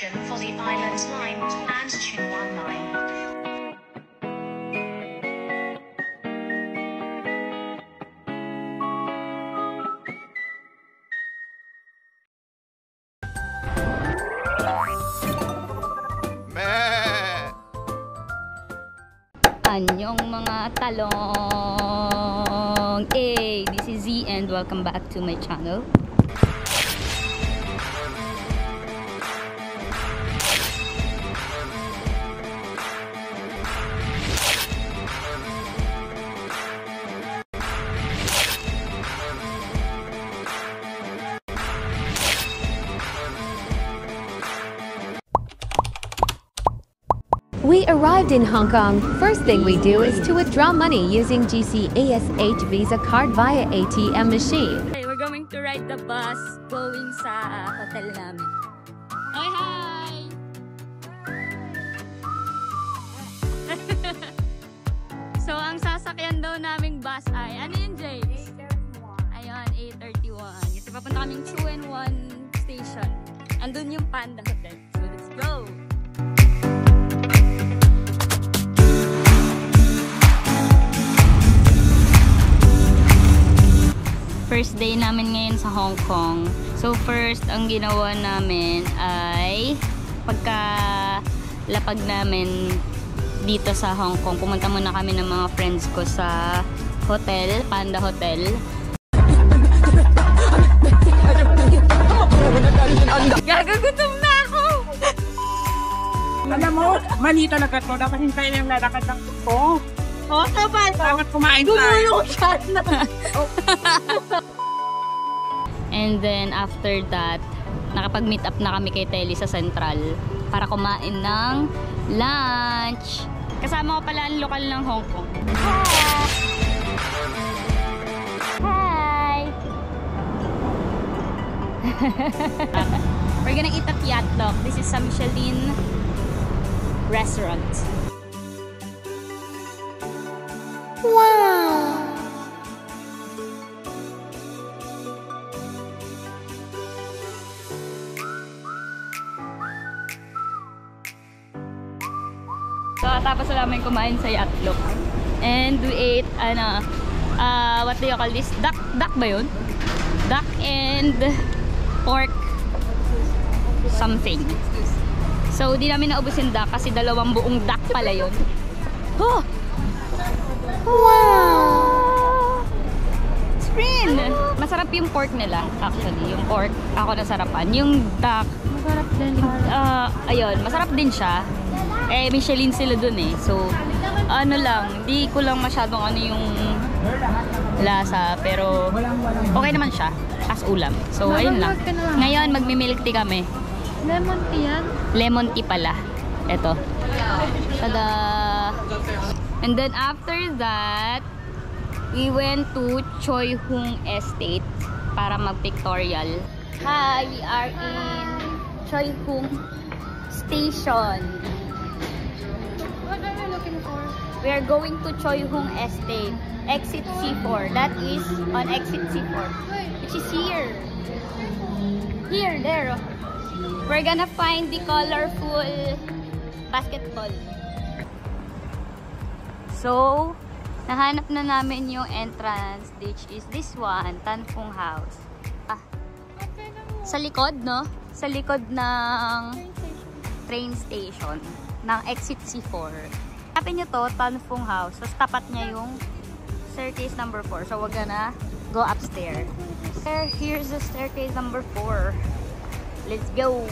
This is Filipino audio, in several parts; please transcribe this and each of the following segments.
station for the Island Line and Chunwan Line. Anyong mga talong! Hey, this is Z and welcome back to my channel. We arrived in Hong Kong. First thing we do is to withdraw money using GCASH Visa card via ATM machine. Okay, we're going to ride the bus going sa hotel namin. Hi, hi! So, ang sasakyan daw naming bus ay, ano yun, James? Ayun, 8:31. Kasi papunta kaming 2-in-1 station. Andun yung Panda Hotel. So, let's go! First day namin ngayon sa Hong Kong. So first, ang ginawa namin ay pagkalapag namin dito sa Hong Kong, pumunta muna kami ng mga friends ko sa hotel, Panda Hotel. Gagagutom na ako! Alam mo, mali talaga to. Dapat hintayin yung lalakad ng gusto. Oo, sabay. Dapat kumain tayo. And then after that, nakapag-meet up na kami kay Telly sa Central para kumain ng lunch. Kasama ko pala ang lokal ng Hong Kong. Hi! We're gonna eat at Yatok. This is a Michelin restaurant. Wow! So, tapos na namin kumain sa Yatok. And we ate, what do you call this? Duck ba yun? Duck and pork something. So, di namin naubos yung duck kasi dalawang buong duck pala yun. Oh! Wow! Spring! Masarap yung pork nila, actually. Yung pork, ako nasarapan. Yung duck, masarap din. Ayun, masarap din siya. Eh, Michelin sila dun eh. So, ano lang, di ko lang masyadong ano yung lasa. Pero, okay naman siya as ulam. So, ayun lang. Ngayon, magmi-milk tea kami. Lemon tea yan? Lemon tea pala. Ito. Tada! And then after that, we went to Choi Hung Estate para mag-pictorial. Hi, we are in Choi Hung Station. What are we looking for? We are going to Choi Hung Estate, exit C4. That is on exit C4, which is here. Here, there. We're gonna find the colorful basketball. So, nahanap na namin yung entrance, which is this one, Tan Phong House. Sa likod, no? Sa likod ng train station, ng exit C4. Hanapin nyo to, Tan Phong House. So, tapat niya yung staircase number 4. So, we're gonna go upstairs. Here's the staircase number 4. Let's go!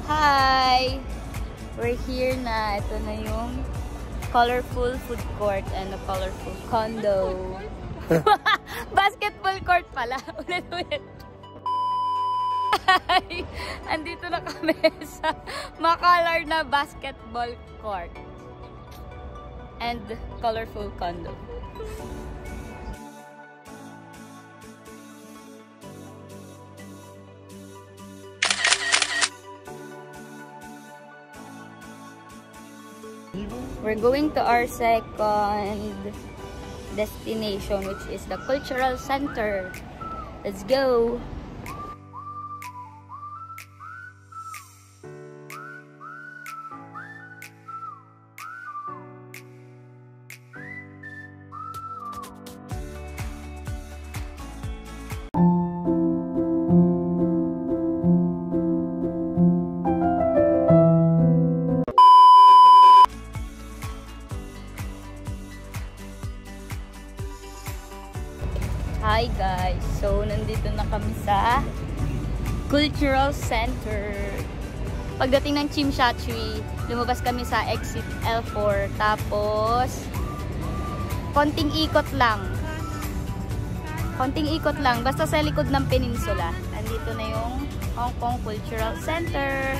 Hi! We're here na. Ito na yung colorful food court and a colorful condo. Basketball court pala. Ulit-ulit. Hi! Andito na kami sa makolor na basketball court. And colorful condo. We're going to our second destination, which is the cultural center. Let's go! Hi guys! So, nandito na kami sa Cultural Center. Pagdating ng Chimshatri, lumabas kami sa exit L4. Tapos, konting ikot lang. Konting ikot lang. Basta sa likod ng peninsula. Nandito na yung Hong Kong Cultural Center.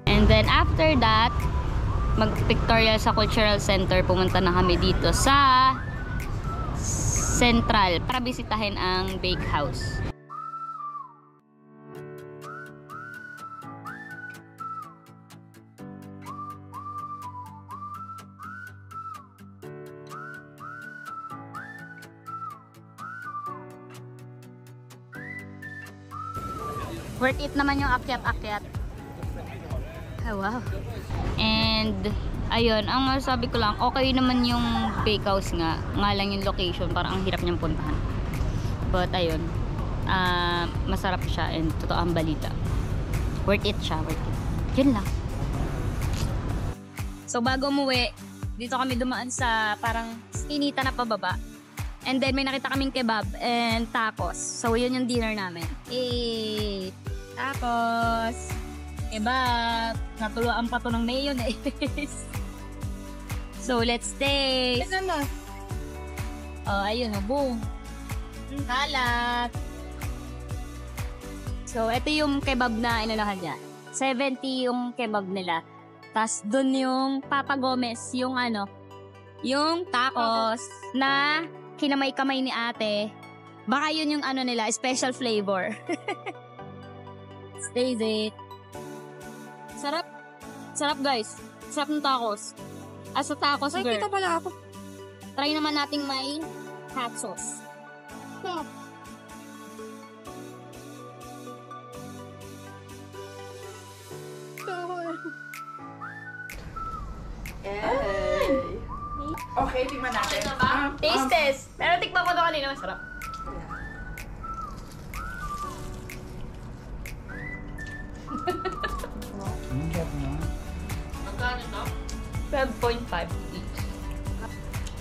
And then after that, mag-pictorial sa Cultural Center, pumunta na kami dito sa Central para bisitahin ang bake house. Worth it naman yung akyat-akyat. Oh, wow. And, ayun, ang masasabi ko lang, okay naman yung bake house nga lang yung location, parang ang hirap niyang puntahan. But, ayun, masarap siya and totoo ang balita. Worth it siya, worth it. Yun lang. So, bago umuwi, dito kami dumaan sa parang skinita na pababa. And then, may nakita kaming kebab and tacos. So, yun yung dinner namin. Tacos! Kebab! Natuluan pa to ng mayonnaise. So, let's taste! Oh, ayun, boom! Kalat! So, ito yung kebab na inalahan niya. 70 yung kebab nila. Tapos, dun yung Papa Gomez, yung yung tacos na kinamay-kamay ni ate. Baka yun yung nila, special flavor. Stay it. Sarap. Sarap guys. Sarap ng tacos. Sa tacos girl. Ay, kita pala ako. Try naman nating may hot sauce. Sarap. Okay, tingnan natin. Taste test. Pero tikman ko ito kanina. Masarap. Magkano ito? 12.5 each.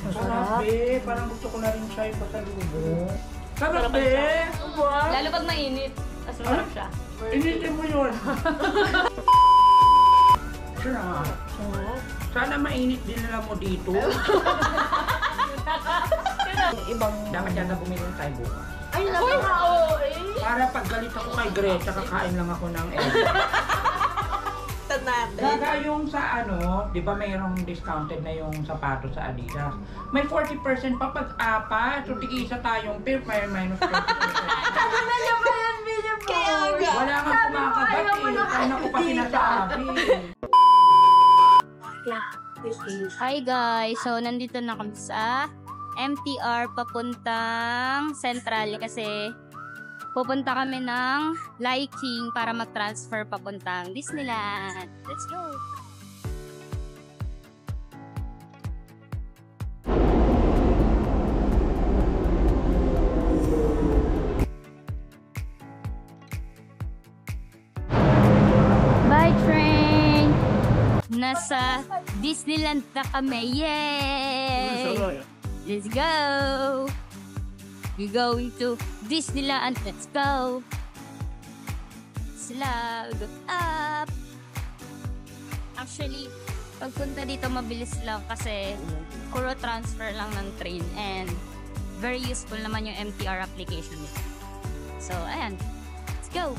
Masarap eh. Parang gusto ko na rin siya ipasalubo. Sarap eh. Lalo pag mainit. Mas masarap siya. Initin mo yun. Sarap. Sana mainit din nila mo dito. Ibang dapat yata bumili tayo bukas. Ay, oo eh. Para pag galit ako kay Greta, kakain lang ako ng Gaga yung sa di ba mayroong discounted na yung sapatos sa Adidas. May 40% pa pag apat. So, tig-isa tayong pair, may minus 40%. Wala kang kumakagat eh. Ano ko pa sinasabi. Hi guys! So, nandito na kami sa MTR papuntang Central kasi pupunta kami ng Liking para mag-transfer papuntang Disneyland. Let's go! Bye train! Nasa Disneyland na kami! Yay! Let's go! We're going to Disneyland. Let's go! Slug up! Actually, pagpunta dito mabilis lang kasi puro transfer lang ng train and very useful naman yung MTR application nito. So, ayan. Let's go!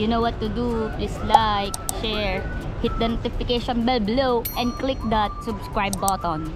You know what to do. Please like, share, hit the notification bell below, and click that subscribe button.